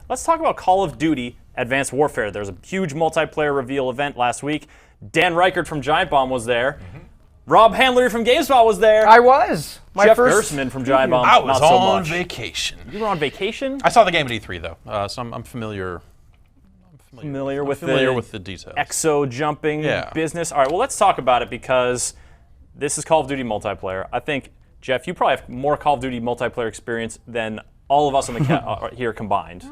let's talk about Call of Duty Advanced Warfare. There's a huge multiplayer reveal event last week. Dan Reichert from Giant Bomb was there. Rob Handler from GameSpot was there. I was. Jeff Gersman from Giant Bomb. I was not so on much. vacation. You were on vacation? I saw the game at E3 though, so I'm familiar. Familiar with the details. Exo jumping business. All right, well, let's talk about it because this is Call of Duty multiplayer. I think, Jeff, you probably have more Call of Duty multiplayer experience than all of us on the here combined.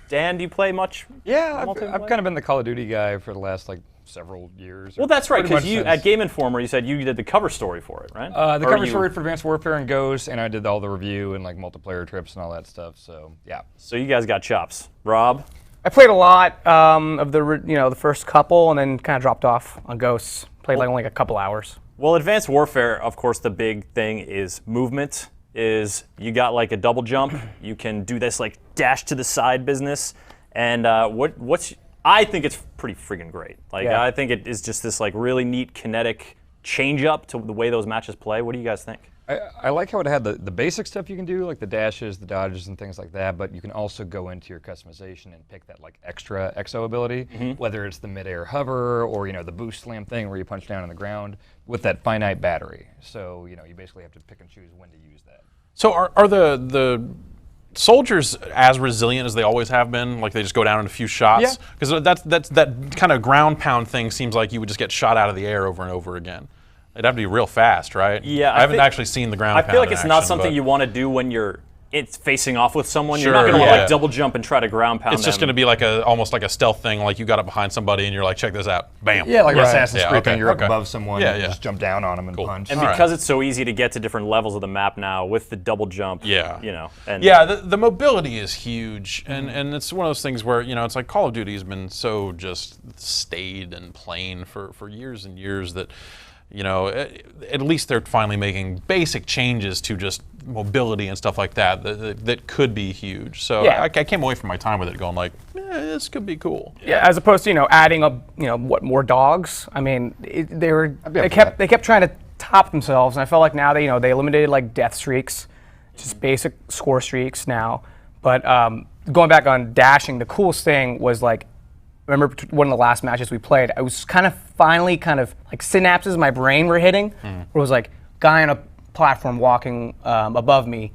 Dan, do you play much? Yeah, I've kind of been the Call of Duty guy for the last several years. Well, that's right, because you since. at Game Informer, you said you did the cover story for it, right? The cover story for Advanced Warfare and Ghost, and I did all the review and multiplayer trips and all that stuff. So yeah. So you guys got chops, Rob. I played a lot of the first couple, and then kind of dropped off on Ghosts. Played only a couple hours. Well, Advanced Warfare, of course, the big thing is movement. Is you got a double jump, you can do this dash to the side business, and I think it's pretty freaking great. I think it is just this really neat kinetic change up to the way those matches play. What do you guys think? I like how it had the basic stuff you can do, like the dashes, the dodges, and things like that, but you can also go into your customization and pick that extra exo ability, whether it's the mid-air hover or the boost slam thing where you punch down on the ground with that finite battery. So you basically have to pick and choose when to use that. So are the soldiers as resilient as they always have been? They just go down in a few shots? Because that's that kind of ground pound thing seems like you would just get shot out of the air over and over again. It'd have to be real fast, right? Yeah, I haven't actually seen the ground pound. I feel like it's in not action, something but you want to do when it's facing off with someone. Sure, you're not going to double jump and try to ground pound It's just going to be almost like a stealth thing, you got up behind somebody and you're check this out, bam. Yeah, Assassin's Creed thing, you're up above someone, you just jump down on them and punch. And because it's so easy to get to different levels of the map now with the double jump, the mobility is huge, and it's one of those things where it's Call of Duty has been so just staid and plain for years and years that at least they're finally making basic changes to just mobility and stuff like that could be huge. So I came away from my time with it going this could be cool. Yeah, as opposed to adding up more dogs. I mean, they kept trying to top themselves, and I felt like now they eliminated death streaks, just basic score streaks now. But going back on dashing, the coolest thing was remember one of the last matches we played, I was finally synapses in my brain were hitting. Where it was guy on a platform walking above me.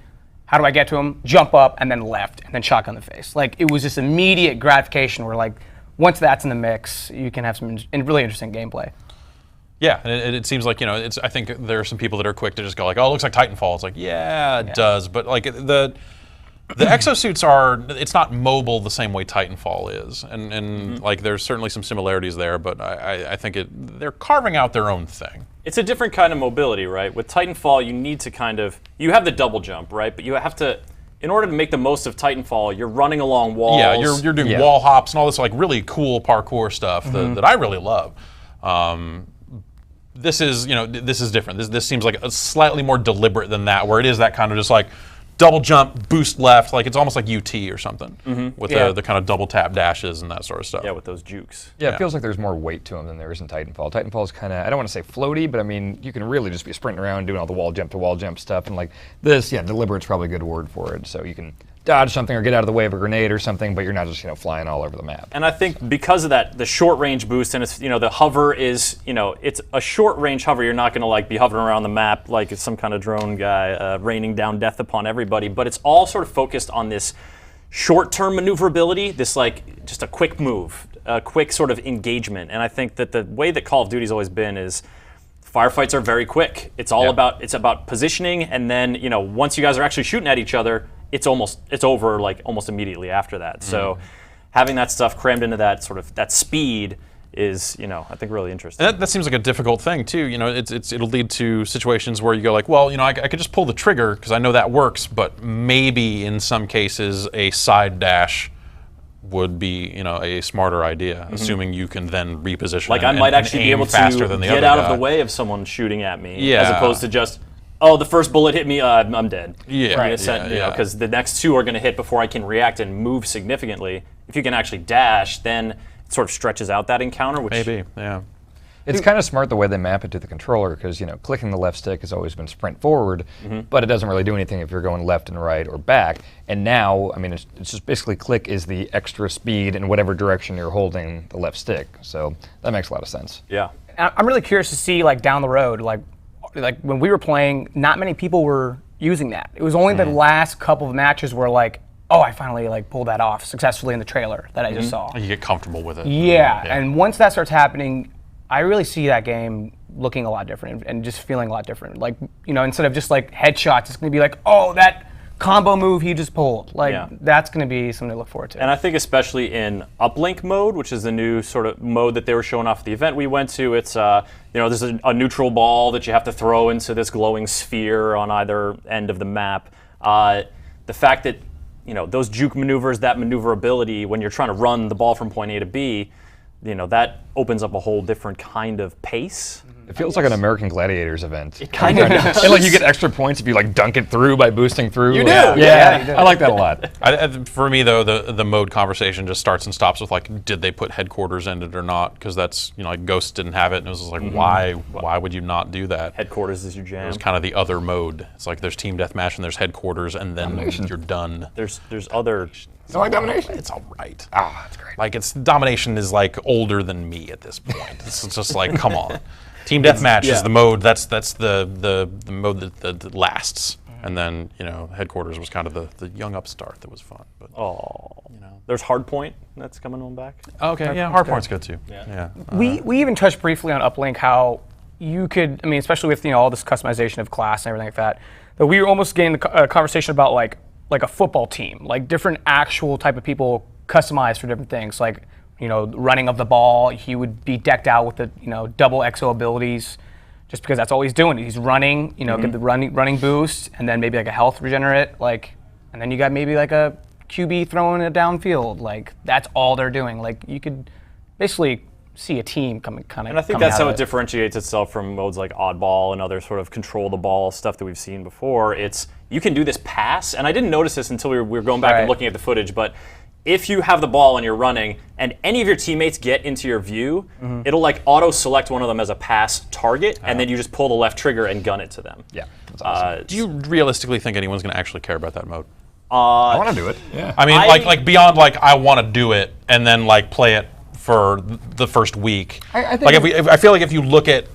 How do I get to him? Jump up and then left and then shotgun the face. It was this immediate gratification where once that's in the mix, you can have some really interesting gameplay. Yeah, and it seems I think there are some people that are quick to just go oh, it looks like Titanfall. It's it does, but the exosuits it's not mobile the same way Titanfall is, and there's certainly some similarities there, but I think they're carving out their own thing. It's a different kind of mobility, right? With Titanfall, you need to you have the double jump, right? But you have to, in order to make the most of Titanfall, you're running along walls. Yeah, you're doing wall hops and all this really cool parkour stuff that I really love. This is different. This seems a slightly more deliberate than that, where it is that kind of just double jump, boost left, it's almost like UT or something, with the kind of double tap dashes and that sort of stuff. Yeah, with those jukes. Yeah, it feels like there's more weight to them than there is in Titanfall. Titanfall is kind of, I don't want to say floaty, but I mean, you can really just be sprinting around doing all the wall jump to wall jump stuff, and this, deliberate's probably a good word for it. So you can dodge something or get out of the way of a grenade or something, but you're not just flying all over the map. And I think because of that, the short range boost, and it's the hover is it's a short range hover. You're not going to be hovering around the map like it's some kind of drone guy raining down death upon everybody. But it's all sort of focused on this short-term maneuverability, this just a quick move, a quick sort of engagement. And I think that the way that Call of Duty's always been is firefights are very quick. It's all about positioning, and then once you guys are actually shooting at each other, it's over almost immediately after that. So having that stuff crammed into that speed is I think really interesting. And that seems like a difficult thing too. It'll lead to situations where you go I could just pull the trigger because I know that works, but maybe in some cases a side dash would be a smarter idea, assuming you can then reposition. I might actually be able to get out of the way of someone shooting at me, as opposed to just the first bullet hit me, I'm dead. Yeah, right. Because the next two are going to hit before I can react and move significantly. If you can actually dash, then it sort of stretches out that encounter. Which maybe, yeah. It's kind of smart the way they map it to the controller because, clicking the left stick has always been sprint forward, but it doesn't really do anything if you're going left and right or back. And now, it's just basically click is the extra speed in whatever direction you're holding the left stick. So that makes a lot of sense. Yeah. I'm really curious to see down the road, like when we were playing, not many people were using that. It was only the last couple of matches where oh, I finally pulled that off successfully in the trailer that I just saw. You get comfortable with it. Yeah, and once that starts happening, I really see that game looking a lot different and just feeling a lot different. Instead of just headshots, it's going to be oh, that combo move he just pulled. That's going to be something to look forward to. And I think especially in uplink mode, which is the new sort of mode that they were showing off at the event we went to, it's there's a neutral ball that you have to throw into this glowing sphere on either end of the map. The fact that those juke maneuvers, that maneuverability, when you're trying to run the ball from point A to B, that opens up a whole different kind of pace. It feels like an American Gladiators event. It kind of does. And you get extra points if you dunk it through by boosting through. You do. Yeah, you do. I like that a lot. For me, though, the mode conversation just starts and stops with did they put headquarters in it or not? Because that's Ghost didn't have it, and it was just why would you not do that? Headquarters is your jam. It's kind of the other mode. It's there's team deathmatch and there's headquarters, and then you're done. There's other. You don't like Domination? It's all right. That's great. Domination is older than me at this point. It's just come on. Team deathmatch is the mode. That's the mode that lasts. And then headquarters was kind of the young upstart that was fun. But There's Hardpoint that's coming on back. Okay, yeah, Hardpoint's good too. Yeah. We even touched briefly on Uplink how you could, especially with all this customization of class and everything like that, that we were almost getting a conversation about like a football team, different actual type of people customized for different things, running of the ball. He would be decked out with the double XO abilities, just because that's all he's doing. He's running, get the running boost, and then maybe a health regenerate, and then you got maybe a QB throwing it downfield. That's all they're doing. You could basically see a team coming kind of. And I think that's how it differentiates itself from modes like Oddball and other sort of control the ball stuff that we've seen before. It's you can do this pass, and I didn't notice this until we were going back and looking at the footage, but if you have the ball and you're running, and any of your teammates get into your view, it'll auto-select one of them as a pass target, and then you just pull the left trigger and gun it to them. Yeah, that's awesome. Do you realistically think anyone's going to actually care about that mode? I want to do it. Yeah. I mean, beyond I want to do it and then play it for the first week. I think I feel like if you look at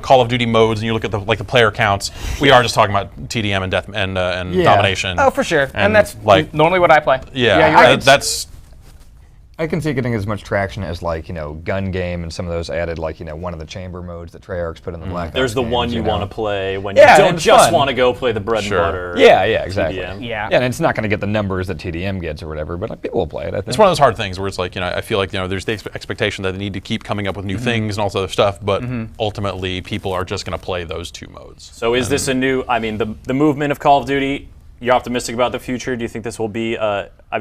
Call of Duty modes and you look at the player counts, we are just talking about TDM and death and domination. Oh, for sure. And that's normally what I play. Yeah, you're I can see it getting as much traction as Gun Game and some of those added one of the chamber modes that Treyarch's put in the Black Ops There's the games, one you want to play when you don't just want to go play the bread and butter. Yeah, exactly. TDM. Yeah, and it's not going to get the numbers that TDM gets or whatever, but people will play it. I think. It's one of those hard things where it's I feel there's the expectation that they need to keep coming up with new things and all this other stuff, but ultimately people are just going to play those two modes. So is this a new? The movement of Call of Duty. You're optimistic about the future. Do you think this will be?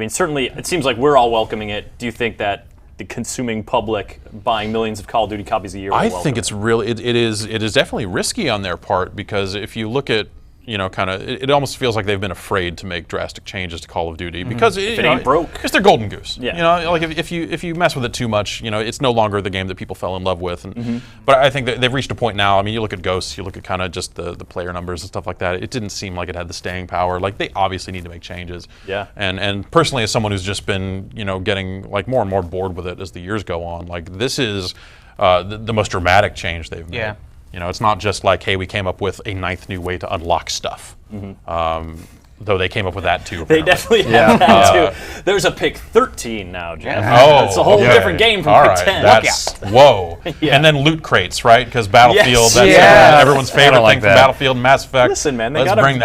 Certainly, it seems like we're all welcoming it. Do you think that the consuming public buying millions of Call of Duty copies a year? I think it's really it is definitely risky on their part, because if you look at it almost feels like they've been afraid to make drastic changes to Call of Duty because it ain't broke. It's their golden goose. Yeah. If you mess with it too much, it's no longer the game that people fell in love with. And, but I think that they've reached a point now. You look at Ghosts, you look at kind of just the player numbers and stuff like that. It didn't seem like it had the staying power. They obviously need to make changes. Yeah. And personally, as someone who's just been getting more and more bored with it as the years go on, this is the most dramatic change they've made. Yeah. It's not just hey, we came up with a ninth new way to unlock stuff. Though they came up with that too. They definitely have that too. There's a pick 13 now, Jeff. Oh, it's a whole different game from pick 10. Whoa. And then loot crates, right? Because Battlefield, that's everyone's favorite thing from Battlefield and Mass Effect. Listen, man, they gotta bring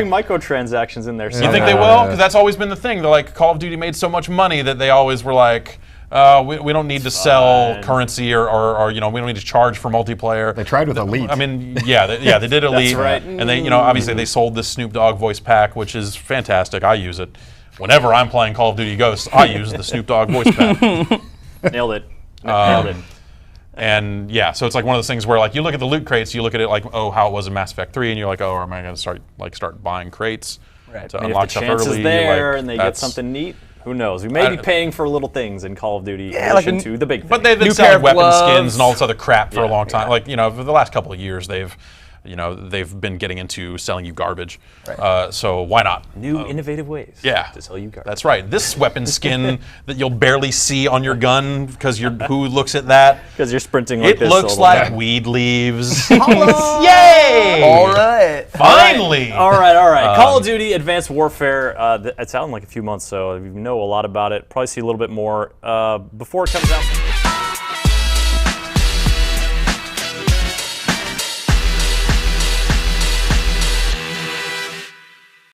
microtransactions in there. You think they will? Because that's always been the thing. They're Call of Duty made so much money that they always were we don't need to sell currency or we don't need to charge for multiplayer. They tried with Elite. They did Elite. That's right. And they, obviously they sold this Snoop Dogg voice pack, which is fantastic. I use it. Whenever I'm playing Call of Duty Ghosts, I use the Snoop Dogg voice pack. Nailed it. Nailed it. And so it's one of those things where you look at the loot crates, you look at it how it was in Mass Effect 3, and you're oh, am I going to start buying crates to unlock if the stuff chance early? is there and they get something neat, Who knows? We may be paying for little things in Call of Duty in like addition to the big thing. But they've been New pair selling of weapon gloves. skins and all this other crap for a long time. yeah. Like, for the last couple of years, they've been getting into selling you garbage. So why not? New innovative ways to sell you garbage. That's right. This weapon skin that you'll barely see on your gun because who looks at that? Because you're sprinting like It this. looks all the like time. weed leaves. Yay! All right. Finally! All right. Call of Duty Advanced Warfare, it's out in like a few months, so you know a lot about it. Probably see a little bit more. Before it comes out.